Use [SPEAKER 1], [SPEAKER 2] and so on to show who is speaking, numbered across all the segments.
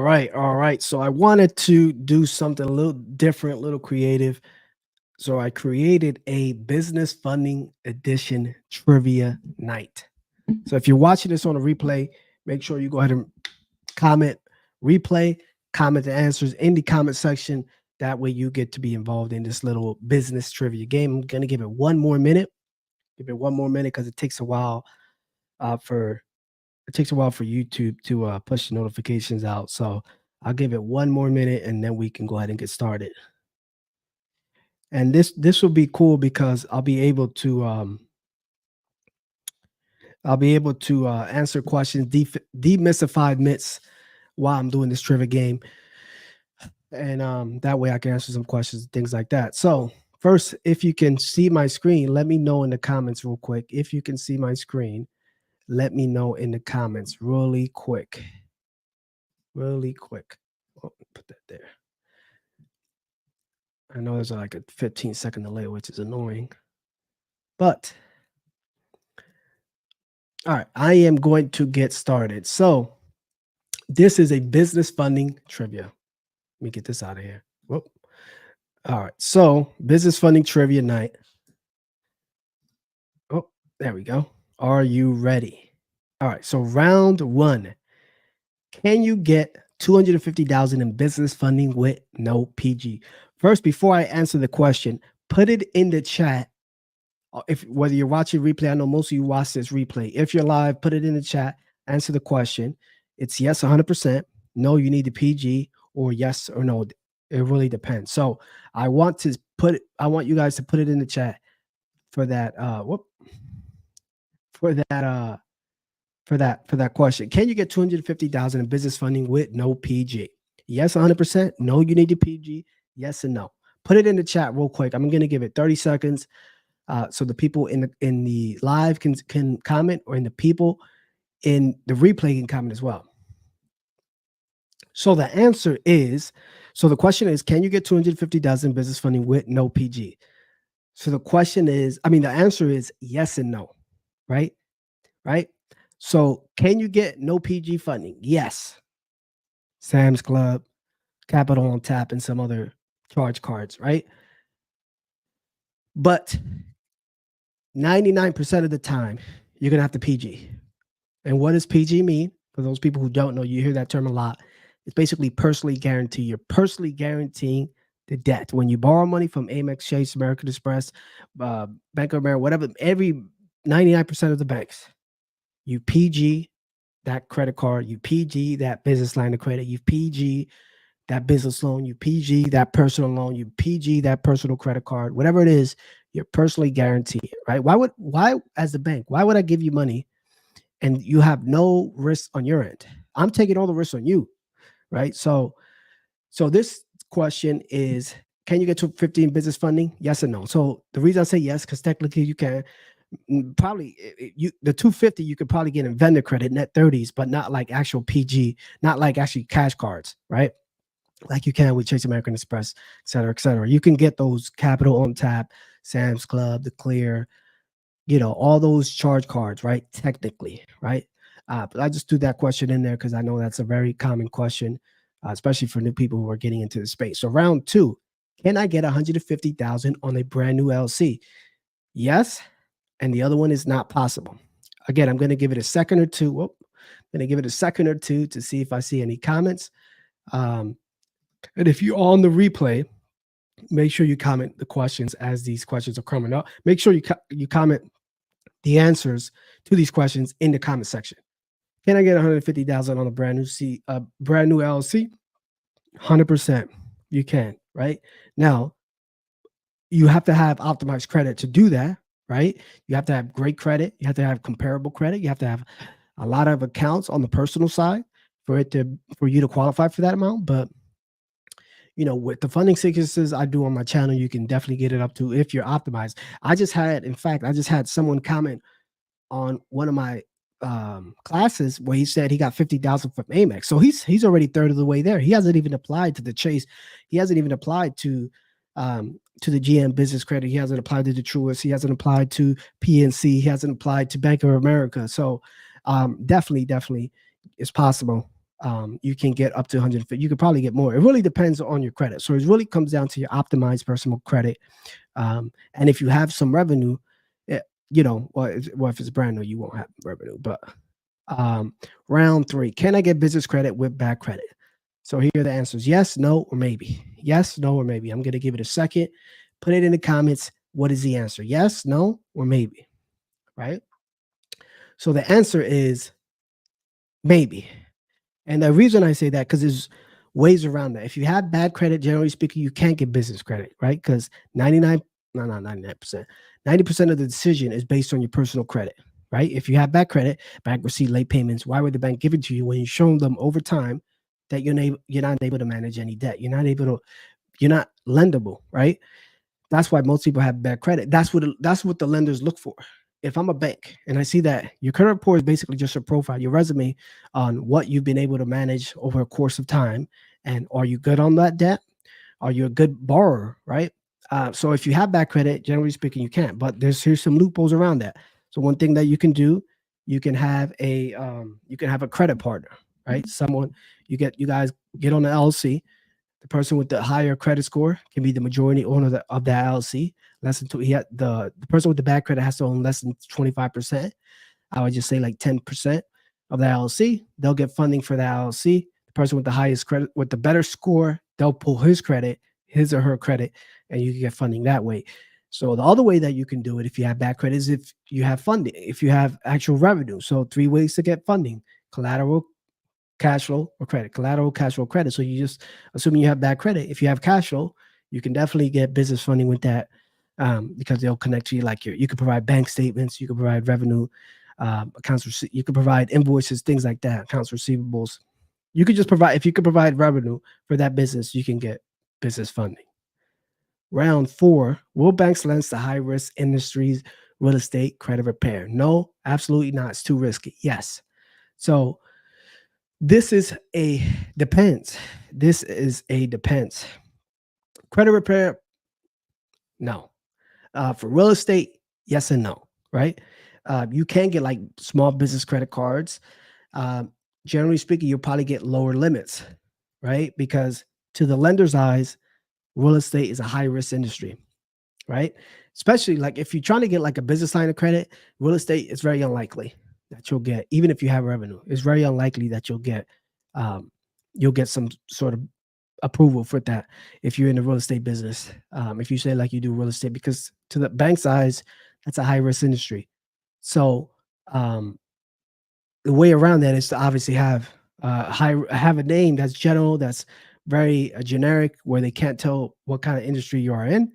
[SPEAKER 1] All right. So I wanted to do something a little different, a little creative. So I created a business funding edition trivia night. So if you're watching this on a replay, make sure you go ahead and comment replay, comment the answers in the comment section. That way you get to be involved in this little business trivia game. I'm going to give it one more minute. Give it one more minute because it takes a while for YouTube to push the notifications out. So I'll give it one more minute and then we can go ahead and get started. And this will be cool because I'll be able to answer questions, demystify myths while I'm doing this trivia game. And that way I can answer some questions, things like that. So first, if you can see my screen, let me know in the comments real quick. If you can see my screen, let me know in the comments really quick. Really quick. Oh, put that there. I know there's like a 15-second delay, which is annoying. But all right, I am going to get started. So this is a business funding trivia. Let me get this out of here. Whoop. All right, so business funding trivia night. Oh, there we go. Are you ready? All right, so round one. Can you get $250,000 in business funding with no PG? First, before I answer the question, put it in the chat. If whether you're watching replay, I know most of you watch this replay. If you're live, put it in the chat. Answer the question. It's yes, 100%. No, you need the PG, or yes or no. It really depends. So I want you guys to put it in the chat for that. For that question. Can you get $250,000 in business funding with no PG? Yes, 100%. No, you need the PG. Yes and no. Put it in the chat real quick. I'm going to give it 30 seconds. So the people in the live can comment, or in the people in the replay can comment as well. So the answer is, the question is, can you get $250,000 business funding with no PG? So the answer is yes and no, right? Right? So can you get no PG funding? Yes. Sam's Club, Capital on Tap, and some other charge cards, right? But 99% of the time, you're going to have to PG. And what does PG mean? For those people who don't know, you hear that term a lot. It's basically personally guarantee. You're personally guaranteeing the debt. When you borrow money from Amex, Chase, American Express, Bank of America, whatever, every 99% of the banks, you PG that credit card, you PG that business line of credit, you PG that business loan, you PG that personal loan, you PG that personal credit card, whatever it is, you're personally guaranteed, right? Why as a bank, why would I give you money and you have no risk on your end? I'm taking all the risks on you, right? So this question is, can you get to 15 business funding? Yes or no? So the reason I say yes, because technically you can. Probably the 250 you could probably get in vendor credit, net 30s, but not like actual PG, not like actually cash cards, right? Like you can with Chase, American Express, et cetera, et cetera. You can get those Capital on Tap, Sam's Club, the Clear, all those charge cards, right? Technically, right? But I just threw that question in there because I know that's a very common question, especially for new people who are getting into the space. So round two, can I get $150,000 on a brand new LLC? Yes. And the other one is not possible. Again, I'm going to give it a second or two. I'm going to give it a second or two to see if I see any comments. And if you're on the replay, make sure you comment the questions as these questions are coming up. Make sure you comment the answers to these questions in the comment section. Can I get $150,000 on a brand new LLC? 100%. You can, right? Now, you have to have optimized credit to do that. Right? You have to have great credit. You have to have comparable credit. You have to have a lot of accounts on the personal side for you to qualify for that amount. But with the funding sequences I do on my channel, you can definitely get it up to, if you're optimized. I just had someone comment on one of my classes where he said he got $50,000 from Amex. So he's already third of the way there. He hasn't even applied to the Chase. He hasn't even applied to the GM Business Credit. He hasn't applied to the Truist. He hasn't applied to PNC. He hasn't applied to Bank of America. So definitely it's possible. you can get up to 150. You could probably get more. It really depends on your credit. So it really comes down to your optimized personal credit. And if you have some revenue, well, if it's brand new, you won't have revenue. But round 3, can I get business credit with bad credit? So here are the answers: yes, no, or maybe. Yes, no, or maybe. I'm going to give it a second. Put it in the comments. What is the answer? Yes, no, or maybe, right? So the answer is maybe. And the reason I say that, because there's ways around that. If you have bad credit, generally speaking, you can't get business credit, right? Because 99%, 90% of the decision is based on your personal credit, right? If you have bad credit, bank receipt, late payments, why would the bank give it to you when you've shown them over time that you're not able to manage any debt? You're not lendable, right? That's why most people have bad credit. That's what the lenders look for. If I'm a bank and I see that your credit report is basically just your profile, your resume on what you've been able to manage over a course of time, and are you good on that debt? Are you a good borrower, right? So if you have bad credit, generally speaking, you can't. But here's some loopholes around that. So one thing that you can do, you can have a credit partner, right? You guys get on the LLC. The person with the higher credit score can be the majority owner of the LLC. The person with the bad credit has to own less than 25%. I would just say like 10% of the LLC. They'll get funding for the LLC. The person with the highest credit, with the better score, they'll pull his or her credit, and you can get funding that way. So the other way that you can do it if you have bad credit is if you have funding, if you have actual revenue. So 3 ways to get funding: collateral, cash flow, or credit. Collateral, cash flow, credit. So you just, assuming you have bad credit, if you have cash flow, you can definitely get business funding with that, because they'll connect to you. Like you can provide bank statements, you can provide revenue, you can provide invoices, things like that, accounts receivables. You could just provide, if you could provide revenue for that business, you can get business funding. Round 4, will banks lend to high risk industries, real estate, credit repair? No, absolutely not. It's too risky. Yes. So this is a depends. This is a depends. Credit repair, no. For real estate, yes and no, right? You can get like small business credit cards. Generally speaking, you'll probably get lower limits, right? Because to the lender's eyes, real estate is a high risk industry, right? Especially like if you're trying to get like a business line of credit, real estate is very unlikely that you'll get, even if you have revenue. It's very unlikely that you'll get some sort of approval for that if you're in the real estate business. If you say like you do real estate, because to the bank's eyes, that's a high risk industry. So the way around that is to obviously have a name that's general, that's very generic, where they can't tell what kind of industry you are in.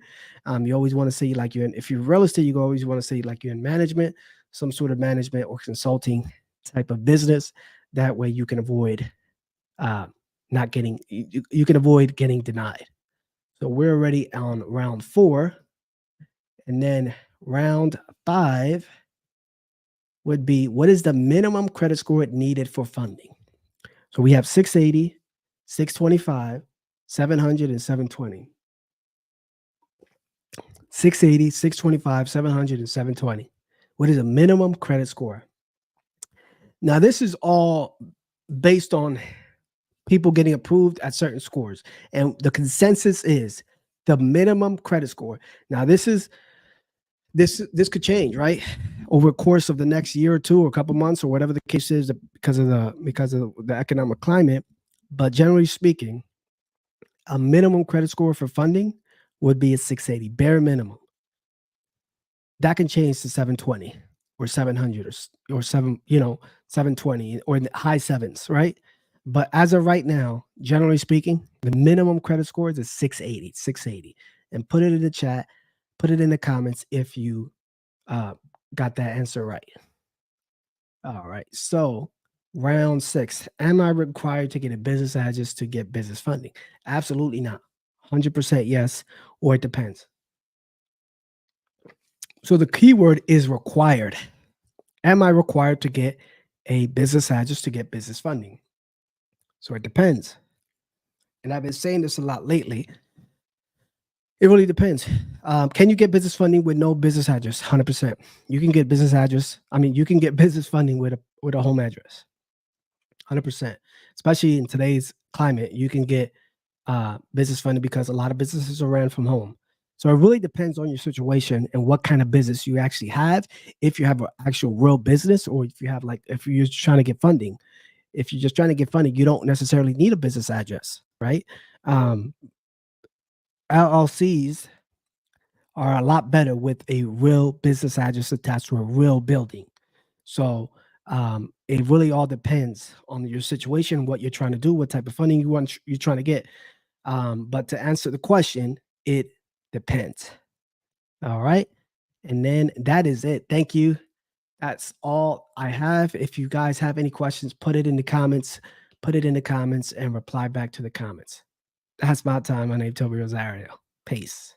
[SPEAKER 1] You always want to say like if you're real estate, you always want to say like you're in management, some sort of management or consulting type of business. That way you can avoid you can avoid getting denied. So we're already on round 4, and then round 5 would be, what is the minimum credit score needed for funding? So we have 680, 625, 700, and 720. 680, 625, 700, and 720. What is a minimum credit score? Now, this is all based on people getting approved at certain scores. And the consensus is the minimum credit score. Now, this could change, right? Over the course of the next year or 2 or a couple months or whatever the case is, because of the economic climate. But generally speaking, a minimum credit score for funding would be a 680, bare minimum. That can change to 720 or 700 or 720 or in the high sevens, right? But as of right now, generally speaking, the minimum credit score is 680. And put it in the chat, put it in the comments if you got that answer right. All right. So round 6, am I required to get a business address to get business funding? Absolutely not. 100% yes, or it depends. So the keyword is required. Am I required to get a business address to get business funding? So it depends. And I've been saying this a lot lately. It really depends. Can you get business funding with no business address? 100%. You can get business address. You can get business funding with a home address. 100%. especially in today's climate, you can get business funding because a lot of businesses are ran from home. So it really depends on your situation and what kind of business you actually have. If you have an actual real business, or if you have like if you're just trying to get funding. If you're just trying to get funding, you don't necessarily need a business address, right? Um, LLCs are a lot better with a real business address attached to a real building. So it really all depends on your situation, what you're trying to do, what type of funding you're trying to get. But to answer the question, it depends. All right. And then that is it. Thank you. That's all I have. If you guys have any questions, put it in the comments. Put it in the comments and reply back to the comments. That's my time. My name is Toby Rosario. Peace.